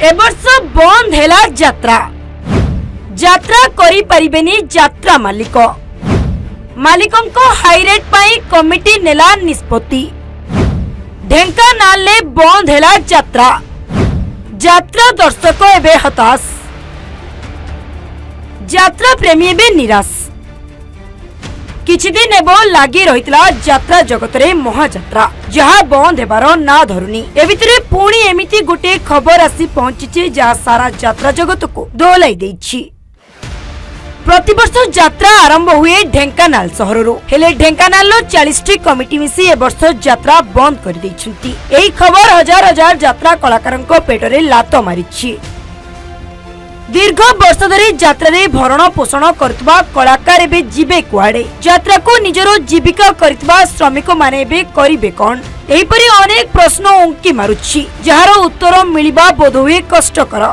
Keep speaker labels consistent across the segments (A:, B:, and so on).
A: एवर्ष बंद हैला यात्रा यात्रा करि परिबेनी यात्रा मालिक मालिकंको हाईरेट पाई कमिटी नेला निष्पत्ति ढेंकानाल ले बंद हैला यात्रा यात्रा दर्शक एबे हताश यात्रा प्रेमी एबे निराश किछि दिन एबो लागी रहितला यात्रा जगत रे महायात्रा जहा बंद हेबार ना धरुनी ए भितरे पुणी एमिति गोटे खबर आसी पहुंची जहा सारा यात्रा जगत को दोलाई देछि। प्रतिवर्ष यात्रा आरंभ हुए ढेंकानाल सहररो हेले ढेंकानाल 40टी कमिटी मिसी ए वर्ष यात्रा बंद कर दैछंती। एही खबर हजार हजार यात्रा कलाकारंको पेटरे लात मारिछि। दीर्घ वर्ष धरी यात्रा रे भरण पोषण करतबा कलाकार एबे जीवे कुआडे यात्रा को निजरो जीविका करतबा श्रमिक माने एबे करिवे कोन एहीपरि अनेक प्रश्न उंकी मारुछि जहार उत्तर मिलिबा बोध हुए कष्टकर।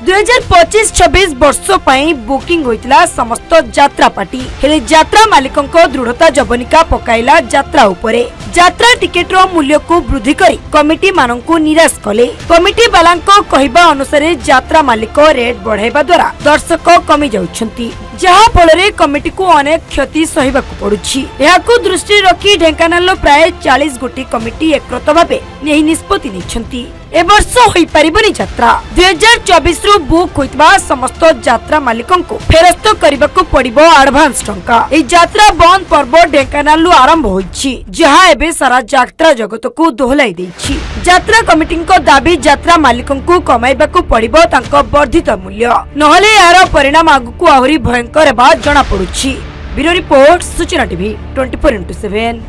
A: 2025-26 वर्ष पई बुकिंग होइतला समस्त यात्रा पार्टी हेले यात्रा मालिकंको दृढ़ता जबनिका पकाइला यात्रा उपरे यात्रा टिकेट रो मूल्य को वृद्धि करी कमिटी मानंकु निराश कले। कमिटी बालांको कहिबा अनुसार यात्रा मालिक रेट बढ़ाइबा द्वारा दर्शक कमी जाउछंती जहा फलरे कमिटी को अनेक क्षति सहिबाकु पडुछि। एहाकु दृष्टि रखी ढेंकानाल प्राय 40 गोटी कमिटी एकरत भाबे नेही निष्पत्ति निछंती। ए वर्ष होई परिबनी यात्रा 2024 रु बुक होइतबा समस्त यात्रा मालिकंको फेरस्त करिबाकु पड़िबो एडवांस टंका। ए यात्रा बंद पर्व ढेंकानाल आरंभ होइछि जहा एबे सारा यात्रा जगत को दोहलाई देछि। यात्रा कमिटीको दाबी यात्रा मालिकंको कमाइबाकु पड़िबो तांको वर्धित मूल्य नहले यार परिणाम आगुकु आहुरी भयंकर हेबा जणा पडुछि। ब्यूरो रिपोर्ट सूचना टीवी 24x7।